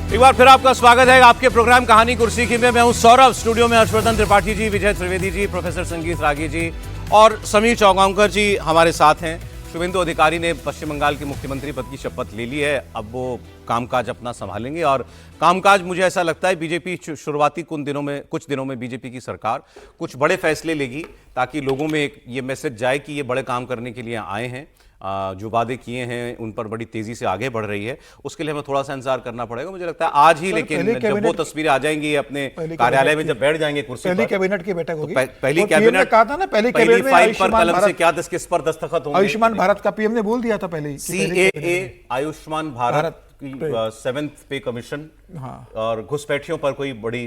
एक बार फिर आपका स्वागत है आपके प्रोग्राम कहानी कुर्सी की में। मैं हूं सौरभ। स्टूडियो में हर्षवर्धन त्रिपाठी जी, विजय त्रिवेदी जी, प्रोफेसर संगीत रागी जी और समीर चौगांवकर जी हमारे साथ हैं। शुभेंदु अधिकारी ने पश्चिम बंगाल के मुख्यमंत्री पद की शपथ ले ली है। अब वो कामकाज अपना संभालेंगे और कामकाज मुझे ऐसा लगता है बीजेपी शुरुआती कुछ दिनों में बीजेपी की सरकार कुछ बड़े फैसले लेगी ताकि लोगों में ये मैसेज जाए कि ये बड़े काम करने के लिए आए हैं। जो वादे किए हैं उन पर बड़ी तेजी से आगे बढ़ रही है। उसके लिए हमें थोड़ा सा इंतजार करना पड़ेगा मुझे लगता है आज ही। लेकिन जब वो तस्वीरें आ जाएंगी अपने कार्यालय में, जब बैठ जाएंगे कुर्सी पहली पर, कैबिनेट की बैठक होगी। पहली कैबिनेट कहा था ना, पहली फाइल पर कलम से क्या किस पर दस्तखत होंगे। आयुष्मान भारत का पीएम ने बोल दिया था पहले ही। CAA, आयुष्मान भारत की 7th पे कमीशन और घुसपैठियों पर कोई बड़ी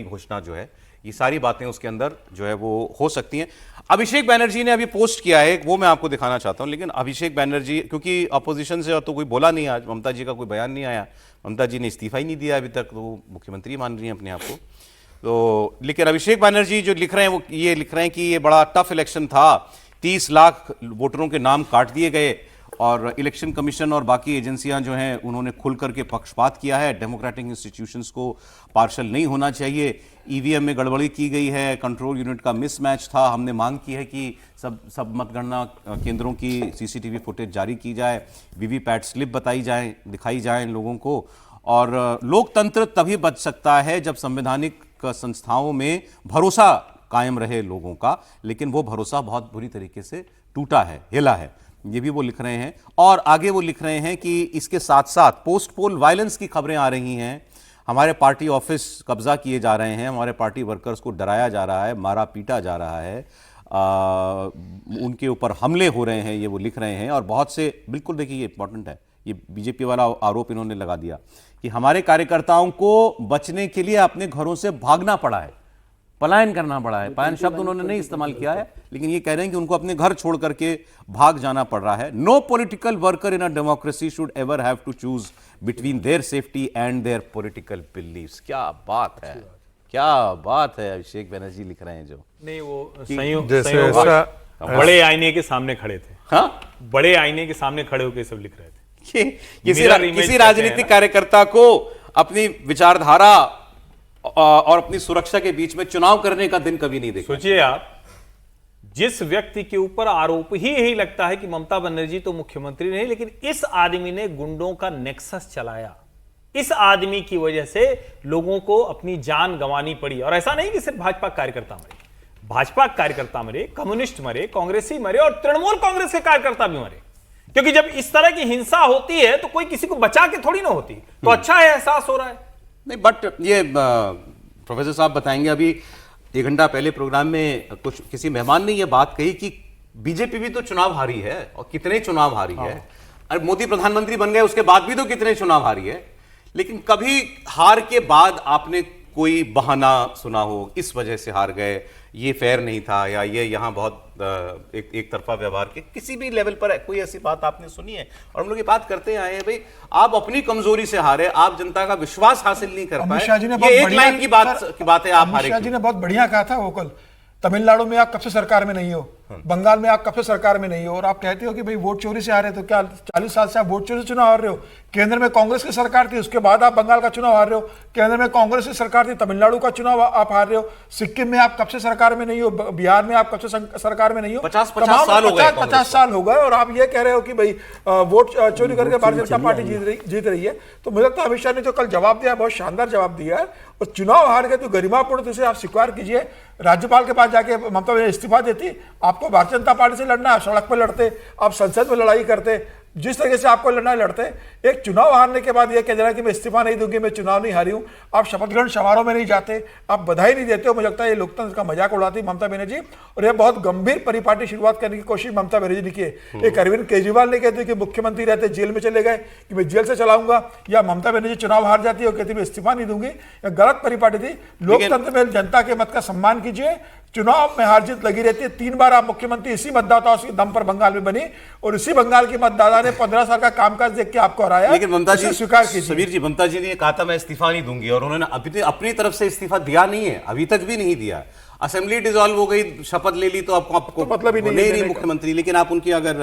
घोषणा जो है, ये सारी बातें उसके अंदर जो है वो हो सकती हैं। अभिषेक बैनर्जी ने अभी पोस्ट किया है, वो मैं आपको दिखाना चाहता हूं। लेकिन अभिषेक बैनर्जी, क्योंकि अपोजिशन से तो कोई बोला नहीं आज, ममता जी का कोई बयान नहीं आया, ममता जी ने इस्तीफा ही नहीं दिया अभी तक, तो वो मुख्यमंत्री मान रही हैं अपने आप को। तो लेकिन अभिषेक बैनर्जी जो लिख रहे हैं वो ये लिख रहे हैं कि ये बड़ा टफ इलेक्शन था, 30 लाख वोटरों के नाम काट दिए गए और इलेक्शन कमीशन और बाकी एजेंसियां जो हैं उन्होंने खुल करके पक्षपात किया है। डेमोक्रेटिक इंस्टीट्यूशंस को पार्शल नहीं होना चाहिए। ईवीएम में गड़बड़ी की गई है, कंट्रोल यूनिट का मिसमैच था। हमने मांग की है कि सब मतगणना केंद्रों की सीसीटीवी फुटेज जारी की जाए, वीवीपैट स्लिप दिखाई जाए लोगों को। और लोकतंत्र तभी बच सकता है जब संवैधानिक संस्थाओं में भरोसा कायम रहे लोगों का। लेकिन वो भरोसा बहुत बुरी तरीके से टूटा है, हिला है, ये भी वो लिख रहे हैं। और आगे वो लिख रहे हैं कि इसके साथ साथ पोस्ट पोल वायलेंस की खबरें आ रही हैं, हमारे पार्टी ऑफिस कब्जा किए जा रहे हैं, हमारे पार्टी वर्कर्स को डराया जा रहा है, मारा पीटा जा रहा है, उनके ऊपर हमले हो रहे हैं, ये वो लिख रहे हैं। और बहुत से, बिल्कुल देखिए ये इंपॉर्टेंट है, ये बीजेपी वाला आरोप इन्होंने लगा दिया कि हमारे कार्यकर्ताओं को बचने के लिए अपने घरों से भागना पड़ा है, पलायन करना पड़ा है। पलायन शब्द उन्होंने नहीं इस्तेमाल किया है, लेकिन ये कह रहे हैं कि उनको अपने घर छोड़ करके भाग जाना पड़ रहा है। No political worker in a democracy should ever have to choose between their safety and their political beliefs. क्या बात है, क्या बात है। अभिषेक बैनर्जी लिख रहे हैं जो नहीं, वो संयोग बड़े आईने के सामने खड़े थे। हाँ, बड़े आईने के सामने खड़े होकर सब लिख रहे थे। किसी राजनीतिक कार्यकर्ता को अपनी विचारधारा और अपनी सुरक्षा के बीच में चुनाव करने का दिन कभी नहीं देखा। सोचिए आप, जिस व्यक्ति के ऊपर आरोप ही यही लगता है कि ममता बनर्जी तो मुख्यमंत्री नहीं, लेकिन इस आदमी ने गुंडों का नेक्सस चलाया, इस आदमी की वजह से लोगों को अपनी जान गंवानी पड़ी। और ऐसा नहीं कि सिर्फ भाजपा कार्यकर्ता मरे, भाजपा कार्यकर्ता मरे, कम्युनिस्ट मरे, कांग्रेसी मरे और तृणमूल कांग्रेस के कार्यकर्ता भी मरे। क्योंकि जब इस तरह की हिंसा होती है तो कोई किसी को बचा के थोड़ी ना होती। तो अच्छा है, एहसास हो रहा है। नहीं, बट ये प्रोफेसर साहब बताएंगे। अभी 1 घंटा पहले प्रोग्राम में किसी मेहमान ने ये बात कही कि बीजेपी भी तो चुनाव हारी है, और कितने चुनाव हारी है। अरे मोदी प्रधानमंत्री बन गए उसके बाद भी तो कितने चुनाव हारी है। लेकिन कभी हार के बाद आपने कोई बहाना सुना हो, इस वजह से हार गए, ये फेयर नहीं था, या ये यहाँ बहुत एक तरफा व्यवहार के किसी भी लेवल पर कोई ऐसी बात आपने सुनी है? और हम लोग ये बात करते आए हैं भाई, आप अपनी कमजोरी से हारे, आप जनता का विश्वास हासिल नहीं कर पाए। ये एक लाइन की बात है, आप हारे। अमित शाह जी ने बहुत बढ़िया कहा था वो कल, तमिलनाडु में आप कब से सरकार में नहीं हो, बंगाल में आप कब से सरकार में नहीं हो, और आप कहते हो कि भाई वोट चोरी से हारे। तो क्या 40 साल से आप वोट चोरी से चुनाव हार रहे हो? केंद्र में कांग्रेस की सरकार थी, उसके बाद आप बंगाल का चुनाव हार रहे हो। केंद्र में कांग्रेस की सरकार थी, तमिलनाडु का चुनाव आप हार रहे हो। सिक्किम में आप कब से सरकार में नहीं हो, बिहार में आप कब से सरकार में नहीं हो। 50 साल हो गए और आप ये कह रहे हो कि भाई वोट चोरी करके भारतीय जनता पार्टी जीत रही है। तो मुझे लगता है अमित शाह ने जो कल जवाब दिया, बहुत शानदार जवाब दिया है। और चुनाव हार गए तो गरिमापूर्ण तो इसे आप स्वीकार कीजिए। राज्यपाल के पास जाके ममता बनर्जी इस्तीफा देती, आपको भारतीय जनता पार्टी से लड़ना, आप सड़क पर लड़ते, आप संसद में लड़ाई करते, जिस तरीके से आपको लड़ना है लड़ते। एक चुनाव हारने के बाद यह कह देना कि मैं इस्तीफा नहीं दूंगी, मैं चुनाव नहीं हारी हूं। आप शपथ ग्रहण समारोह में नहीं जाते, आप बधाई नहीं देते हो। मुझे लगता है ये लोकतंत्र का मजाक उड़ाती ममता बनर्जी, और यह बहुत गंभीर परिपाटी शुरुआत करने की कोशिश ममता बनर्जी ने की है। एक अरविंद केजरीवाल ने कहते कि मुख्यमंत्री रहते जेल में चले गए कि मैं जेल से चलाऊंगा, या ममता बनर्जी चुनाव हार जाती है और कहती मैं इस्तीफा नहीं दूंगी। यह गलत परिपाटी थी। लोकतंत्र में जनता के मत का सम्मान कीजिए। चुनाव में हार जीत लगी रहती है। 3 बार आप मुख्यमंत्री इसी मतदाताओं के दम पर बंगाल में बनी, और इसी बंगाल के मतदाता ने 15 साल का कामकाज देख के आपको हराया। लेकिन ममता जी स्वीकार कीजिए। समीर जी, ममता जी ने कहा था मैं इस्तीफा नहीं दूंगी, और उन्होंने अभी अपनी तरफ से इस्तीफा दिया नहीं है, अभी तक भी नहीं दिया। असेंबली डिसॉल्व हो गई, शपथ ले ली, तो आपको मतलब ही नहीं मुख्यमंत्री। लेकिन आप उनकी अगर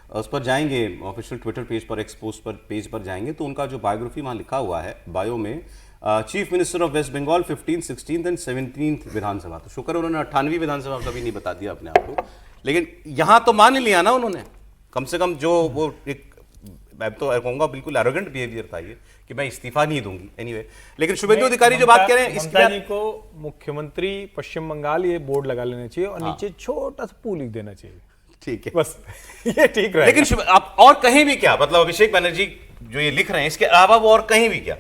उस पर जाएंगे, ऑफिशियल ट्विटर पेज पर, एक्स पोस्ट पर पेज पर जाएंगे तो उनका जो बायोग्राफी वहाँ लिखा हुआ है बायो में, chief minister of West Bengal 15th, 16th and 17th विधानसभा। तो शुक्र उन्होंने 98वीं विधानसभा कभी नहीं बता दिया अपने आप को, लेकिन यहाँ तो मान लिया ना उन्होंने, कम से कम जो वो एक, मैं तो कहूंगा बिल्कुल एरोगेंट बिहेवियर था ये कि मैं इस्तीफा नहीं दूंगी एनीवे। लेकिन शुभेंदु अधिकारी जो बात कह रहे हैं ममता जी को मुख्यमंत्री पश्चिम बंगाल ये बोर्ड लगा लेना चाहिए और नीचे छोटा सा पू लिख देना चाहिए, ठीक है बस ये ठीक रहेगा। लेकिन आप और कहीं भी क्या, मतलब अभिषेक बनर्जी जो ये लिख रहे हैं इसके अलावा वो और कहीं भी क्या?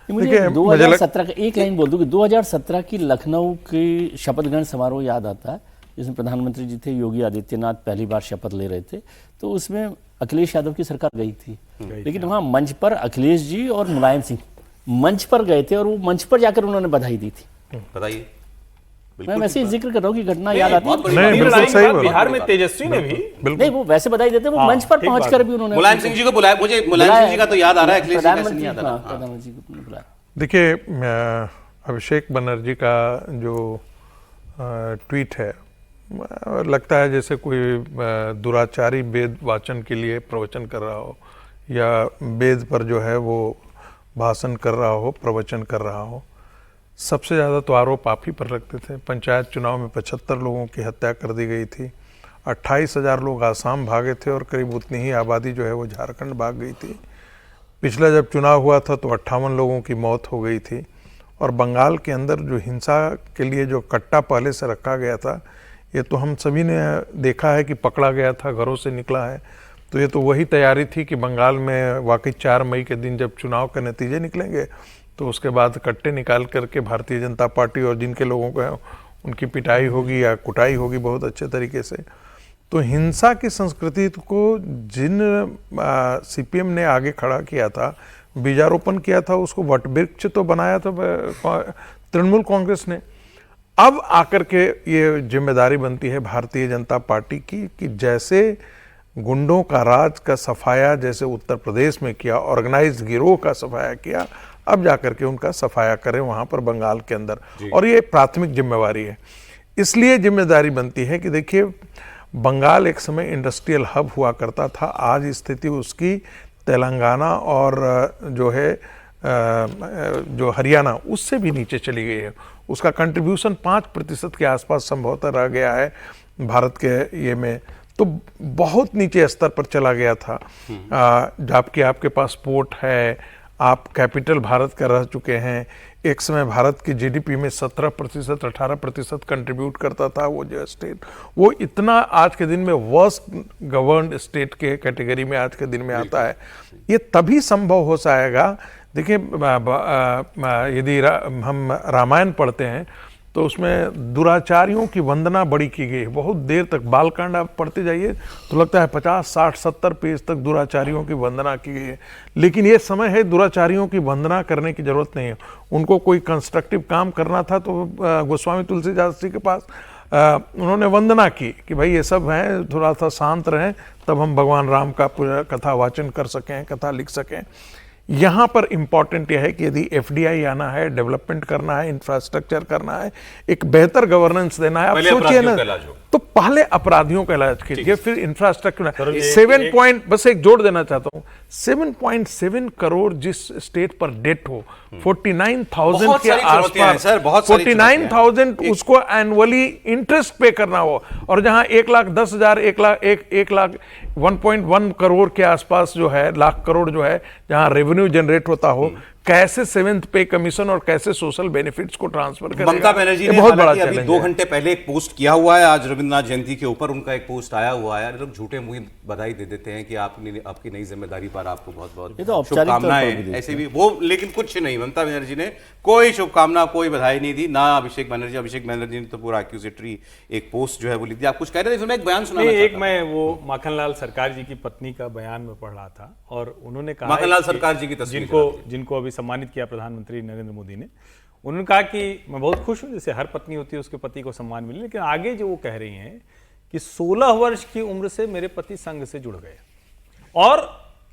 मुझे 2017 का एक लाइन बोल दूं कि 2017 की लखनऊ की शपथ ग्रहण समारोह याद आता है, जिसमें प्रधानमंत्री जी थे, योगी आदित्यनाथ पहली बार शपथ ले रहे थे, तो उसमें अखिलेश यादव की सरकार गई थी, लेकिन वहाँ मंच पर अखिलेश जी और मुलायम सिंह मंच पर गए थे और वो मंच पर जाकर उन्होंने बधाई दी थी। बताइए, मैं वैसे ही जिक्र कर रहा हूँ कि घटना याद आती है। बिहार में तेजस्वी ने भी नहीं, वो वैसे बधाई देते, वो मंच पर पहुंचकर भी उन्होंने मुलायम सिंह जी को बुलाया। मुझे मुलायम सिंह जी का तो याद आ रहा है, अखिलेश जी का नहीं याद आ रहा। प्रधानमंत्री को बुलाया। देखिए, अभिषेक बनर्जी का जो ट्वीट है, लगता है जैसे कोई दुराचारी वेद वाचन के लिए प्रवचन कर रहा हो या वेद पर जो है वो भाषण कर रहा हो, प्रवचन कर रहा हो। सबसे ज़्यादा तो आरोप आप ही पर रखते थे। पंचायत चुनाव में 75 लोगों की हत्या कर दी गई थी, 28,000 लोग आसाम भागे थे और करीब उतनी ही आबादी जो है वो झारखंड भाग गई थी। पिछला जब चुनाव हुआ था तो 58 लोगों की मौत हो गई थी। और बंगाल के अंदर जो हिंसा के लिए जो कट्टा पहले से रखा गया था, ये तो हम सभी ने देखा है कि पकड़ा गया था, घरों से निकला है। तो ये तो वही तैयारी थी कि बंगाल में वाकई 4 मई के दिन जब चुनाव के नतीजे निकलेंगे तो उसके बाद कट्टे निकाल करके भारतीय जनता पार्टी और जिनके लोगों को है उनकी पिटाई होगी या कुटाई होगी बहुत अच्छे तरीके से। तो हिंसा की संस्कृति को जिन सीपीएम ने आगे खड़ा किया था, बीजारोपण किया था, उसको वटवृक्ष तो बनाया था तृणमूल कांग्रेस ने। अब आकर के ये जिम्मेदारी बनती है भारतीय जनता पार्टी की कि जैसे गुंडों का राज का सफाया जैसे उत्तर प्रदेश में किया, ऑर्गेनाइज्ड गिरोह का सफाया किया, अब जाकर के उनका सफाया करें वहाँ पर बंगाल के अंदर। और ये प्राथमिक जिम्मेवारी है। इसलिए जिम्मेदारी बनती है कि देखिए, बंगाल एक समय इंडस्ट्रियल हब हुआ करता था, आज स्थिति उसकी तेलंगाना और जो है जो हरियाणा उससे भी नीचे चली गई है। उसका कंट्रीब्यूशन 5% के आसपास संभवतः रह गया है भारत के ये में, तो बहुत नीचे स्तर पर चला गया था। जबकि आपके पास पोर्ट है, आप कैपिटल भारत का रह चुके हैं। एक समय भारत की जीडीपी में 17%, 18% कंट्रीब्यूट करता था वो जो स्टेट, वो इतना आज के दिन में वर्स्ट गवर्नड स्टेट के कैटेगरी में आज के दिन में आता है। ये तभी संभव हो पाएगा। देखिए, यदि हम रामायण पढ़ते हैं तो उसमें दुराचारियों की वंदना बड़ी की गई है। बहुत देर तक बालकांड आप पढ़ते जाइए तो लगता है 50, 60, 70 पेज तक दुराचारियों की वंदना की गई है। लेकिन ये समय है दुराचारियों की वंदना करने की जरूरत नहीं है। उनको कोई कंस्ट्रक्टिव काम करना था तो गोस्वामी तुलसीदास जी के पास उन्होंने वंदना की कि भाई ये सब हैं, थोड़ा सा शांत रहें, तब हम भगवान राम का पूरा कथा वाचन कर सकें, कथा लिख सकें। यहाँ पर इम्पॉर्टेंट यह है कि यदि एफडीआई आना है, डेवलपमेंट करना है, इंफ्रास्ट्रक्चर करना है, एक बेहतर गवर्नेंस देना है, आप सोचिए ना, तो पहले अपराधियों का इलाज कीजिए, फिर इंफ्रास्ट्रक्चर। 7 पॉइंट, बस एक जोड़ देना चाहता हूँ, 7.7 करोड़ जिस स्टेट पर डेट हो, 49,000 के आसपास, 49,000 उसको एनुअली इंटरेस्ट पे करना हो, और जहां 1,10,000, 1.1 करोड़ के आसपास जो है, लाख करोड़ जो है, जहां रेवेन्यू जनरेट होता हो, कैसे 7th पे कमीशन और कैसे सोशल बेनिफिट्स को ट्रांसफर करेगा। ममता बनर्जी ने बहुत बड़ा अभी 2 घंटे पहले एक पोस्ट किया हुआ है, आज रविंद्रनाथ जयंती के ऊपर उनका एक पोस्ट आया हुआ है। लोग झूठे मुंह बधाई दे देते हैं कि आपकी नई जिम्मेदारी पर आपको बहुत बहुत शुभकामनाएं, ऐसे भी वो, लेकिन कुछ नहीं, ममता बनर्जी ने कोई शुभकामना, कोई बधाई नहीं दी, ना अभिषेक बनर्जी ने तो पूरा एक्यूजेटरी एक पोस्ट जो है वो ली थी। आप कुछ कह रहे थे, फिर मैं एक बयान सुनाना चाहता हूं। मैं वो माखनलाल सरकार जी की पत्नी का बयान में पढ़ रहा था और उन्होंने कहा, माखनलाल सरकार जी की तस्वीर, जिनको अभी सम्मानित किया प्रधानमंत्री नरेंद्र मोदी ने, उन्होंने कहा कि मैं बहुत खुश हूं, जैसे हर पत्नी होती है उसके पति को सम्मान मिले, लेकिन आगे जो वो कह रही हैं कि 16 वर्ष की उम्र से मेरे पति संघ से जुड़ गए और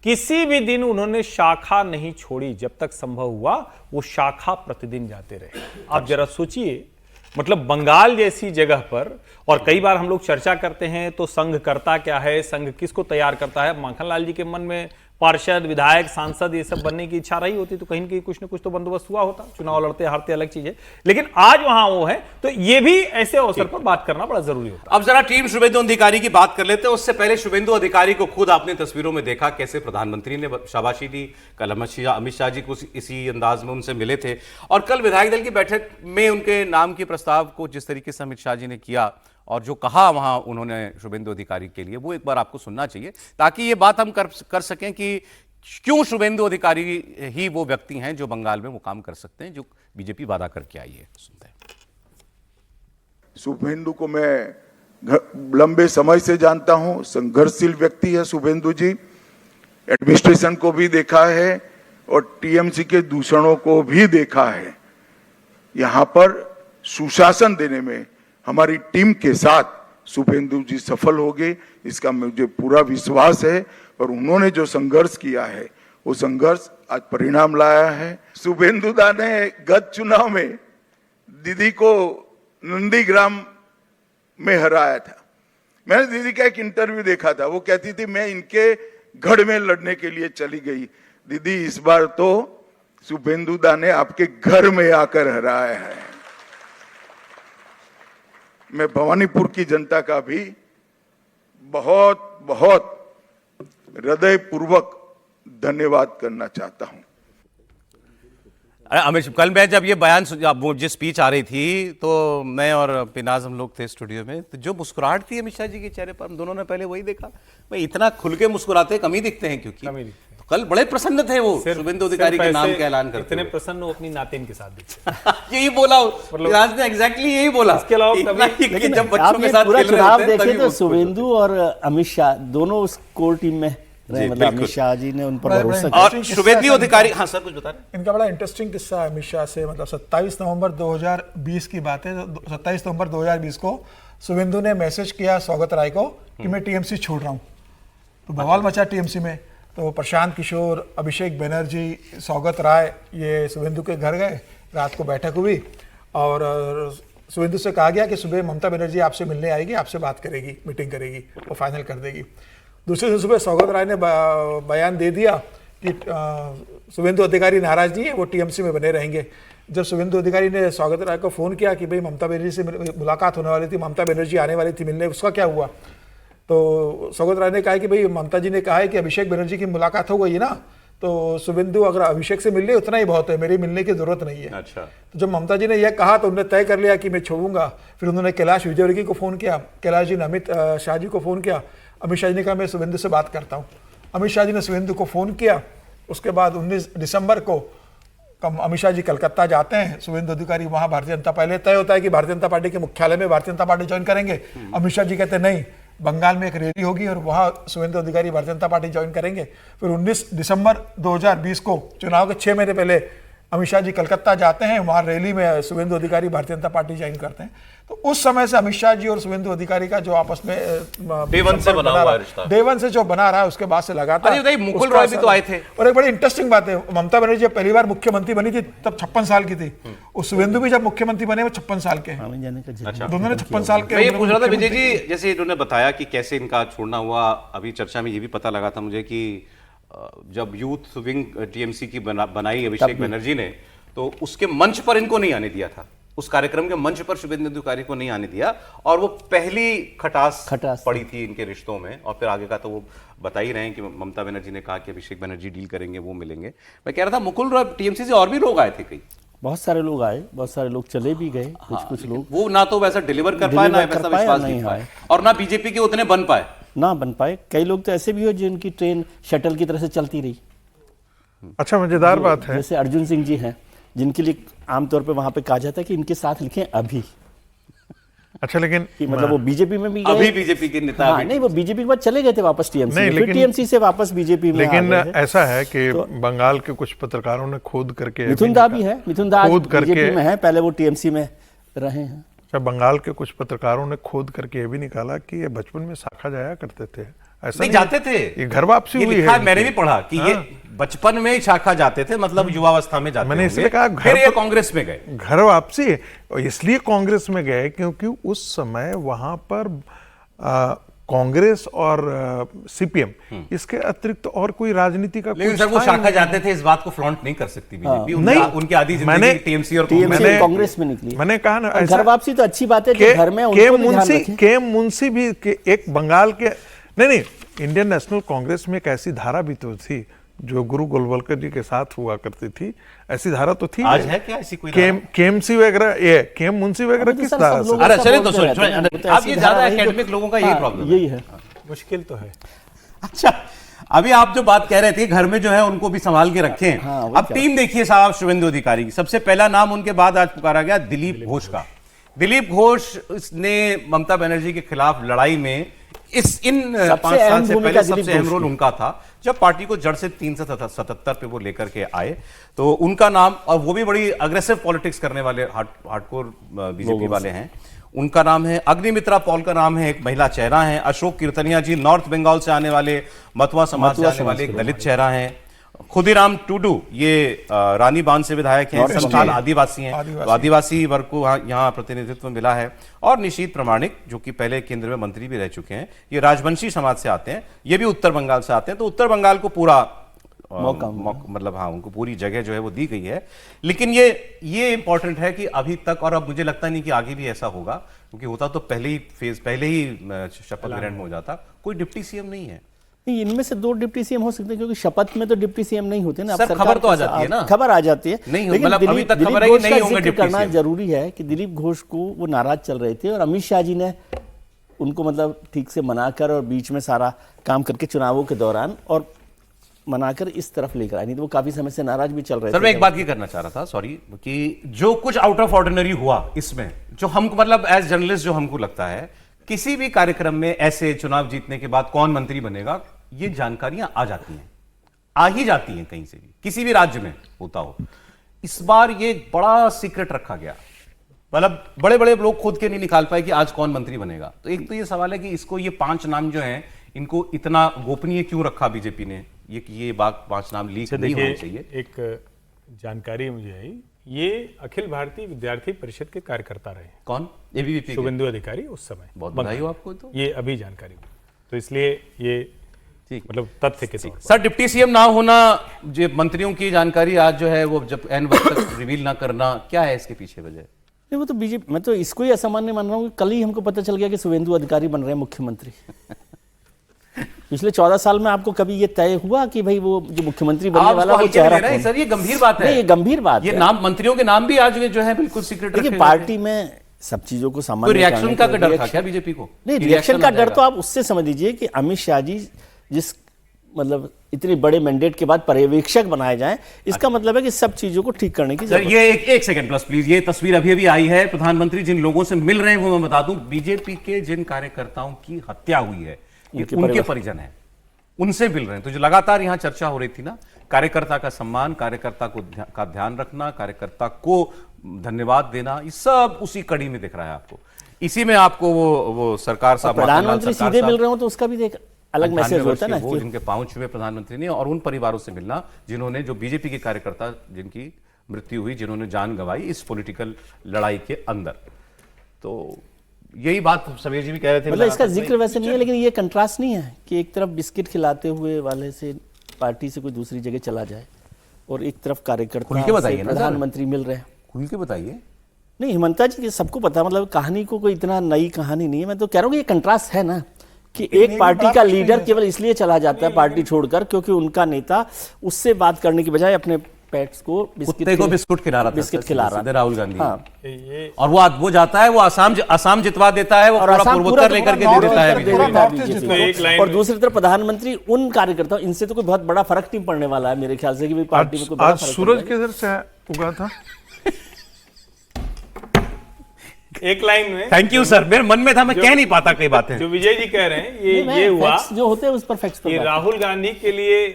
किसी भी दिन उन्होंने शाखा नहीं छोड़ी, जब तक संभव हुआ वो शाखा प्रतिदिन जाते रहे। आप जरा सोचिए मतलब बंगाल जैसी जगह पर, और कई बार हम लोग चर्चा करते हैं तो संघ करता क्या है, संघ किसको तैयार करता है। माखनलाल जी के मन में पार्षद, विधायक, सांसद ये सब बनने की इच्छा रही होती तो कहीं न कहीं कुछ न कुछ तो बंदोबस्त हुआ होता। चुनाव लड़ते हारते अलग चीज है, लेकिन आज वहां वो है, तो ये भी ऐसे अवसर पर बात करना बड़ा जरूरी होता। अब जरा टीम शुभेंदु अधिकारी की बात कर लेते हैं। उससे पहले शुभेंदु अधिकारी को खुद आपने तस्वीरों में देखा, कैसे प्रधानमंत्री ने शाबाशी दी। कल अमित शाह जी को इसी अंदाज में उनसे मिले थे, और कल विधायक दल की बैठक में उनके नाम के प्रस्ताव को जिस तरीके से अमित शाह जी ने किया और जो कहा वहां उन्होंने शुभेंदु अधिकारी के लिए, वो एक बार आपको सुनना चाहिए, ताकि ये बात हम कर सकें कि क्यों शुभेंदु अधिकारी ही वो व्यक्ति हैं जो बंगाल में वो काम कर सकते हैं जो बीजेपी वादा करके आई है। सुनते हैं। शुभेंदु को मैं लंबे समय से जानता हूं, संघर्षशील व्यक्ति है शुभेंदु जी। एडमिनिस्ट्रेशन को भी देखा है और टीएमसी के दूषणों को भी देखा है। यहां पर सुशासन देने में हमारी टीम के साथ शुभेंदु जी सफल हो गए, इसका मुझे पूरा विश्वास है। और उन्होंने जो संघर्ष किया है वो संघर्ष आज परिणाम लाया है। शुभेंदु दा ने गत चुनाव में दीदी को नंदीग्राम में हराया था। मैंने दीदी का एक इंटरव्यू देखा था, वो कहती थी मैं इनके गढ़ में लड़ने के लिए चली गई। दीदी इस बार तो शुभेंदु दा ने आपके घर में आकर हराया है। मैं भवानीपुर की जनता का भी बहुत बहुत हृदयपूर्वक धन्यवाद करना चाहता हूं। अमित, कल मैं जब ये बयान वो जिस स्पीच आ रही थी तो मैं और पिनाज हम लोग थे स्टूडियो में, तो जो मुस्कुराहट थी अमित शाह जी के चेहरे पर, हम दोनों ने पहले वही देखा। भाई इतना खुल के मुस्कुराते कम ही दिखते हैं, क्योंकि तो कल बड़े प्रसन्न थे वो शुभेंदु अधिकारी के नाम का ऐलान करते। इतने प्रसन्न वो अपनी नातिन के साथ दिखे। यही बोला पिनाज ने, एग्जैक्टली यही बोला। इसके अलावा जब बच्चों के साथ पूरा चुनाव देखे तो शुभेंदु और अमित शाह दोनों उस कोर टीम में रहे, मतलब अमित शाह जी ने उन पर भरोसा किया। और शुभेंदु अधिकारी, हाँ सर कुछ बता रहे। इनका बड़ा इंटरेस्टिंग किस्सा है अमित शाह से। मतलब 27 नवंबर 2020 की बात है। 27 नवंबर 2020 को शुभेंदु ने मैसेज किया स्वागत राय को कि मैं टीएमसी छोड़ रहा हूँ। तो बवाल मचा टीएमसी में। तो प्रशांत किशोर, अभिषेक बनर्जी, स्वागत राय ये शुभेंदु के घर गए, रात को बैठक हुई और शुभेंदु से कहा गया कि सुबह ममता बनर्जी आपसे मिलने आएगी, आपसे बात करेगी, मीटिंग करेगी और फाइनल कर देगी। दूसरे दिन सुबह स्वागत राय ने बयान दे दिया कि शुभेंदु अधिकारी नाराज नहीं है, वो टीएमसी में बने रहेंगे। जब शुभेंदु अधिकारी ने स्वागत राय को फ़ोन किया कि भाई ममता बनर्जी से मुलाकात होने वाली थी, ममता बनर्जी आने वाली थी मिलने, उसका क्या हुआ? तो स्वागत राय ने कहा कि भाई ममता जी ने कहा है कि अभिषेक बनर्जी की मुलाकात हो गई है ना, तो शुभेंदु अगर अभिषेक से मिल ले उतना ही बहुत है, मेरी मिलने की जरूरत नहीं है। अच्छा। तो जब ममता जी ने यह कहा तो उन्होंने तय कर लिया कि मैं छोड़ूंगा। फिर उन्होंने कैलाश विजयवर्गीय को फ़ोन किया, कैलाश जी ने अमित शाह जी को फ़ोन किया। अमित शाह जी ने कहा मैं शुभेंदु से बात करता हूँ। अमित शाह जी ने शुभेंदु को फ़ोन किया। उसके बाद 19 दिसंबर को अमित शाह जी कलकत्ता जाते हैं। शुभेंदु अधिकारी वहाँ भारतीय जनता, पहले तय होता है कि भारतीय जनता पार्टी के मुख्यालय में भारतीय जनता पार्टी ज्वाइन करेंगे। अमित शाह जी कहते नहीं, बंगाल में एक रैली होगी और वहाँ शुभेंदु अधिकारी भारतीय जनता पार्टी ज्वाइन करेंगे। फिर 19 दिसंबर 2020 को चुनाव के 6 महीने पहले अमित शाह जी कलकत्ता जाते हैं, वहाँ रैली में शुभेंदु अधिकारी भारतीय जनता पार्टी ज्वाइन करते हैं। तो उस समय से अमित शाह जी और शुभेंदु अधिकारी का जो आपस में डे वन से बना हुआ रिश्ता, डे वन से जो बना रहा है, उसके बाद से लगातार। मुकुल रॉय भी तो आए थे। और एक बड़ी इंटरेस्टिंग बात है, ममता बनर्जी जब पहली बार मुख्यमंत्री बनी थी तब 56 साल की थी, और शुभेंदु भी जब मुख्यमंत्री बने वो 56 साल के हैं। अच्छा। दोनों ने 56 साल के। मैं ये पूछ रहा था विजय जी, जैसे इन्होंने बताया कि कैसे इनका छोड़ना हुआ, अभी चर्चा में ये भी पता लगा था मुझे कि जब यूथ विंग टीएमसी की बनाई अभिषेक बनर्जी ने, तो उसके मंच पर इनको नहीं आने दिया था, उस कार्यक्रम के मंच पर शुभेंदु अधिकारी को नहीं आने दिया, और वो पहली खटास पड़ी थी इनके रिश्तों में। और फिर आगे का तो वो बता ही रहे हैं कि ममता बनर्जी ने कहा कि अभिषेक बनर्जी डील करेंगे, वो मिलेंगे। मैं कह रहा था मुकुल रॉय टीएमसी से और भी लोग आए थे, कई बहुत सारे लोग आए, बहुत सारे लोग चले भी गए। कुछ लोग वो ना तो वैसा डिलीवर कर पाए, ना वैसा विश्वास नहीं पाए, और ना बीजेपी के उतने बन पाए। कई लोग तो ऐसे भी हो जिनकी ट्रेन शटल की तरह से चलती रही। अच्छा, मजेदार बात है, जैसे अर्जुन सिंह जी हैं, जिनके लिए आमतौर पे वहां पे कहा जाता है कि इनके साथ लिखें अभी। अच्छा, लेकिन मतलब वो बीजेपी में भी गए, अभी बीजेपी के नेता। हाँ, नहीं, वो बीजेपी के बाद चले गए थे वापस टीएमसी में, फिर टीएमसी से वापस बीजेपी में। लेकिन ऐसा है कि बंगाल के कुछ पत्रकारों ने खोद करके, मिथुन दा भी है, मिथुन दा बीजेपी में है, पहले वो टीएमसी में रहे हैं। बंगाल के कुछ पत्रकारों ने खोद करके ये भी निकाला कि ये बचपन में शाखा जाया करते थे, ऐसा नहीं जाते थे, ये घर वापसी हुई है। मैंने भी पढ़ा कि ये बचपन में ही शाखा जाते थे, मतलब युवावस्था में जाते मैंने इसलिए होंगे। कहा फिर ये कांग्रेस में गए। घर वापसी है, और इसलिए कांग्रेस में गए क्योंकि उस समय वहां पर कांग्रेस और सीपीएम, इसके अतिरिक्त और कोई राजनीति का लेकिन कोई सर वो स्थान शाखा जाते थे, इस बात को फ्लॉन्ट नहीं कर सकती बीजेपी। नहीं, उनकी आधी जिंदगी मैंने टीएमसी और TMC कांग्रेस में निकली। मैंने कहा ना, घर वापसी तो अच्छी बात है कि घर में उनको भी ध्यान रखें। के मुंशी भी एक बंगाल के, नहीं, इंडियन नेशनल कांग्रेस में एक ऐसी धारा भी तो थी जो गुरु गोलवलकर जी के साथ हुआ करती थी, ऐसी धारा तो थी। आज है क्या ऐसी कोई धारा? केएमसी वगैरह, ये केएम मुंशी वगैरह किस धारा से? अरे चलिए तो आप ये ज्यादा एकेडमिक लोगों का यही प्रॉब्लम यही है, मुश्किल तो है। अच्छा, अभी आप जो बात कह रहे थे घर में जो है उनको भी संभाल के रखें। अब टीम देखिए साहब शुभेंदु अधिकारी की। सबसे पहला नाम उनके बाद आज पुकारा गया दिलीप घोष का। दिलीप घोष ने ममता बनर्जी के खिलाफ लड़ाई में इन 5 साल से पहले सबसे अहम रोल उनका था, जब पार्टी को जड़ से 377 पे वो लेकर के आए। तो उनका नाम, और वो भी बड़ी अग्रेसिव पॉलिटिक्स करने वाले हार्डकोर बीजेपी वाले हैं। उनका नाम है अग्निमित्रा पॉल, का नाम है, एक महिला चेहरा है। अशोक कीर्तनिया जी नॉर्थ बंगाल से आने वाले, मथुआ समाज से आने वाले एक दलित चेहरा है। खुदीराम टूडू ये रानी बांध से विधायक हैं, संथाल आदिवासी हैं, तो आदिवासी वर्ग को यहाँ प्रतिनिधित्व मिला है। और निशीत प्रमाणिक जो कि पहले केंद्र में मंत्री भी रह चुके हैं, ये राजवंशी समाज से आते हैं, ये भी उत्तर बंगाल से आते हैं। तो उत्तर बंगाल को पूरा मतलब हाँ, उनको पूरी जगह जो है वो दी गई है। लेकिन ये इंपॉर्टेंट है कि अभी तक, और अब मुझे लगता नहीं कि आगे भी ऐसा होगा, क्योंकि होता तो पहले ही शपथ ग्रहण में हो जाता, कोई डिप्टी सीएम नहीं है। नहीं, इनमें से 2 डिप्टी सीएम हो सकते हैं, क्योंकि शपथ में तो डिप्टी सीएम नहीं होते ना। सर खबर तो आ जाती है ना, खबर आ जाती है, नहीं लेकिन मतलब अभी तक खबर है कि नहीं होंगे डिप्टी करना सीएम। जरूरी है कि दिलीप घोष को वो नाराज चल रहे थे और अमित शाह जी ने उनको मतलब ठीक से मनाकर और बीच में सारा काम करके चुनावों के दौरान और मनाकर इस तरफ लेकर आए, नहीं तो वो काफी समय से नाराज भी चल रहे थे। सर मैं एक बात ये करना चाह रहा था, सॉरी, कि जो कुछ आउट ऑफ ऑर्डिनरी हुआ इसमें, जो हमको मतलब एज जर्नलिस्ट जो हमको लगता है, किसी भी कार्यक्रम में ऐसे चुनाव जीतने के बाद कौन मंत्री बनेगा, ये जानकारियां आ जाती हैं, आ ही जाती हैं कहीं से भी, किसी भी राज्य में होता हो। इस बार ये बड़ा सीक्रेट रखा गया, मतलब बड़े बड़े लोग खुद के नहीं निकाल पाए कि आज कौन मंत्री बनेगा। तो एक तो ये सवाल है कि इसको ये 5 नाम जो हैं, इनको इतना गोपनीय क्यों रखा बीजेपी ने? ये बात 5 नाम लीक नहीं होनी चाहिए। एक जानकारी मुझे आई, ये अखिल भारतीय विद्यार्थी परिषद के कार्यकर्ता रहे। कौन? एबीवीपी के? शुभेंदु अधिकारी उस समय। बहुत बधाई हो आपको। तो ये अभी जानकारी हुई, तो इसलिए ये ठीक, मतलब तथ्य के तौर पर। सर डिप्टी सीएम ना होना, जो मंत्रियों की जानकारी आज जो है वो जब एन वक्त तक रिवील ना करना, क्या है इसके पीछे वजह? नहीं, वो तो बीजेपी, मैं तो इसको ही असामान्य मान रहा हूँ कि कल ही हमको पता चल गया कि शुभेंदु अधिकारी बन रहे हैं मुख्यमंत्री। पिछले 14 साल में आपको कभी ये तय हुआ कि भाई वो जो मुख्यमंत्री बनने वाला वो चेहरा कौन है? सर ये गंभीर बात है। नहीं, ये गंभीर बात ये है। नाम, मंत्रियों के नाम भी आज जो है बिल्कुल सीक्रेट देखिए, पार्टी में सब चीजों को सामान्य कोई रिएक्शन का डर था क्या बीजेपी को? नहीं, रिएक्शन का डर तो आप उससे समझ लीजिए कि अमित शाह जी जिस मतलब इतने बड़े मैंडेट के बाद पर्यवेक्षक बनाए जाएं, इसका मतलब है कि सब चीजों को ठीक करने की जरूरत है। ये एक सेकंड प्लस प्लीज, ये तस्वीर अभी अभी आई है। प्रधानमंत्री जिन लोगों से मिल रहे हैं वो मैं बता दूं, बीजेपी के जिन कार्यकर्ताओं की हत्या हुई है, ये उनके परिजन हैं, उनसे मिल रहे हैं। तो जो लगातार यहां चर्चा हो रही थी ना, कार्यकर्ता का सम्मान, कार्यकर्ता का ध्यान रखना, कार्यकर्ता को धन्यवाद देना, ये सब उसी कड़ी में दिख रहा है आपको। इसी में आपको वो सरकार साहब, प्रधानमंत्री सीधे मिल रहे हो तो उसका भी देख अलग मैसेज होता है ना, वो जिनके पांव छुए प्रधानमंत्री ने, और उन परिवारों से मिलना जिन्होंने, जो बीजेपी के कार्यकर्ता जिनकी मृत्यु हुई, जिन्होंने जान गंवाई इस पॉलिटिकल लड़ाई के अंदर। तो यही बात समीर जी भी कह रहे थे। मतलब इसका जिक्र वैसे नहीं है, लेकिन ये कंट्रास्ट नहीं है कि एक तरफ बिस्किट खिलाते हुए वाले से पार्टी से कोई दूसरी जगह चला जाए और एक तरफ कार्यकर्ता से प्रधानमंत्री मिल रहे हैं। खुल के बताइए। नहीं, हिमंता जी सबको पता, मतलब कहानी को कोई इतना नई कहानी नहीं है। मैं तो कह रहा हूँ ये कंट्रास्ट है ना, कि एक पार्टी का लीडर केवल इसलिए चला जाता है पार्टी छोड़कर क्योंकि उनका नेता उससे बात करने की बजाय अपने पेट्स को बिस्कुट खिला रहा था, बिस्किट खिला रहा था राहुल गांधी। हाँ। और वो जाता है, वो असम जितवा देता है, वो पूरा पूर्वोत्तर लेकर के दे देता है। और दूसरी तरफ प्रधानमंत्री उन कार्यकर्ताओं, इनसे तो कोई बहुत बड़ा फर्क नहीं पड़ने वाला है मेरे ख्याल से कि पार्टी में कोई आज सूरज किधर से उगा था? एक लाइन में। थैंक यू सर, मेरे मन में था, मैं कह नहीं पाता कई बातें। जो विजय जी कह रहे हैं, ये हुआ जो होते हैं उस पर फैक्ट्स पर ये राहुल गांधी के लिए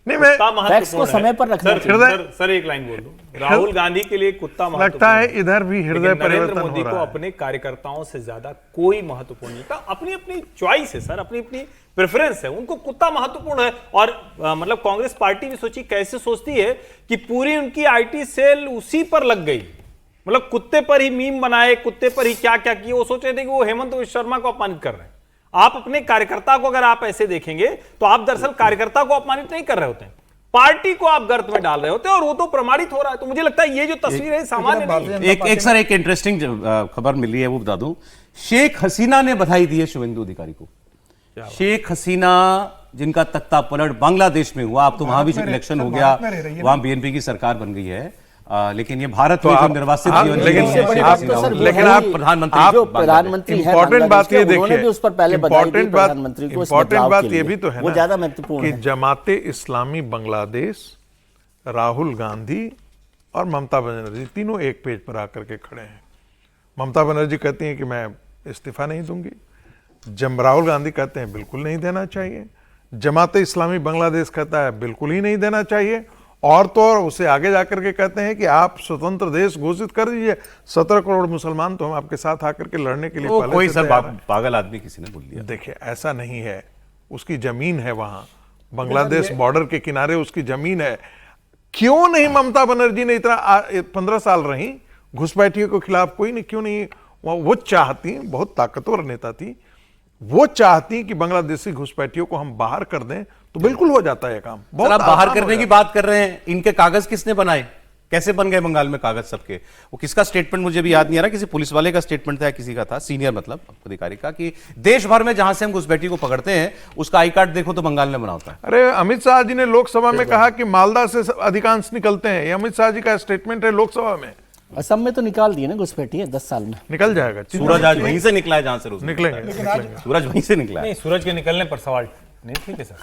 नहीं, मैं कुत्ता फैक्ट्स को महत्वपूर्ण समय है। पर रखना सर, चाहिए। सर एक लाइन बोल दूं, राहुल गांधी के लिए कुत्ता लगता महत्वपूर्ण है इधर भी हृदय लेकिन नरेंद्र परिवर्तन मोदी हो को रहा है। अपने कार्यकर्ताओं से ज्यादा कोई महत्वपूर्ण नहीं था। अपनी अपनी चॉइस है सर, अपनी अपनी प्रेफरेंस है, उनको कुत्ता महत्वपूर्ण है। और मतलब कांग्रेस पार्टी भी सोची, कैसे सोचती है कि पूरी उनकी आईटी सेल उसी पर लग गई, मतलब कुत्ते पर ही मीम बनाए, कुत्ते पर ही क्या क्या किए। वो सोच रहे थे कि वो हेमंत विश्व शर्मा को अपमानित कर रहे हैं। आप अपने कार्यकर्ता को अगर आप ऐसे देखेंगे तो आप दरअसल कार्यकर्ता को अपमानित नहीं कर रहे होते हैं, पार्टी को आप गर्त में डाल रहे होते हैं, और वो तो प्रमाणित हो रहा है। तो मुझे लगता है ये जो तस्वीर है सामान्य नहीं है। एक सर एक इंटरेस्टिंग खबर मिली है, वो बता दूं। शेख हसीना ने बधाई दी है शुभेंदु अधिकारी को। शेख हसीना जिनका तख्ता पलट बांग्लादेश में हुआ, अब तो वहां भी इलेक्शन हो गया, वहां बीएनपी की सरकार बन गई है, लेकिन ये भारत में जो निर्वासित जीवन लेकिन आप प्रधानमंत्री है इम्पोर्टेंट बात ये देखिए, उन्होंने भी उस पर पहले बधाई दी इम्पोर्टेंट बात प्रधानमंत्री को। इम्पोर्टेंट बात ये भी तो है वो ना ज्यादा महत्वपूर्ण कि है। जमाते इस्लामी बांग्लादेश, राहुल गांधी और ममता बनर्जी तीनों एक पेज पर आकर के खड़े हैं। ममता बनर्जी कहती हैं कि मैं इस्तीफा नहीं दूंगी, जब राहुल गांधी कहते हैं बिल्कुल नहीं देना चाहिए, जमाते इस्लामी बांग्लादेश कहता है बिल्कुल ही नहीं देना चाहिए, और तो और उसे आगे जाकर के कहते हैं कि आप स्वतंत्र देश घोषित कर दीजिए, 17 करोड़ मुसलमान तो हम आपके साथ आकर के लड़ने के लिए पहले कोई से सर तैयार हैं। पागल आदमी किसी ने बोल दिया। देखिए ऐसा नहीं है, उसकी जमीन है वहां, बांग्लादेश बॉर्डर के किनारे उसकी जमीन है। क्यों नहीं ममता बनर्जी ने इतना 15 साल रही, घुसपैठियों के खिलाफ कोई नहीं, क्यों नहीं? वो चाहती, बहुत ताकतवर नेता थी, वो चाहती कि बांग्लादेशी घुसपैठियों को हम बाहर कर दें, तो बिल्कुल हो जाता है काम। सर आप बाहर करने की बात कर रहे हैं, इनके कागज किसने बनाए, कैसे बन गए बंगाल में कागज सबके? वो किसका स्टेटमेंट मुझे भी याद नहीं आ रहा, किसी पुलिस वाले का स्टेटमेंट था, किसी का था सीनियर मतलब अधिकारी का, कि देश भर में जहां से हम घुसपैठी को पकड़ते हैं उसका आई कार्ड देखो तो बंगाल में बना होता है। अरे अमित शाह जी ने लोकसभा में कहा कि मालदा से अधिकांश निकलते हैं, ये अमित शाह जी का स्टेटमेंट है लोकसभा में। असम में तो निकाल दिए ना घुसपैठी 10 साल में। निकल जाएगा, सूरज आज वहीं से निकला है जहां से रोज निकलेंगे। सूरज वहीं से निकला है। नहीं, सूरज के निकलने पर सवाल नहीं, ठीक है सर।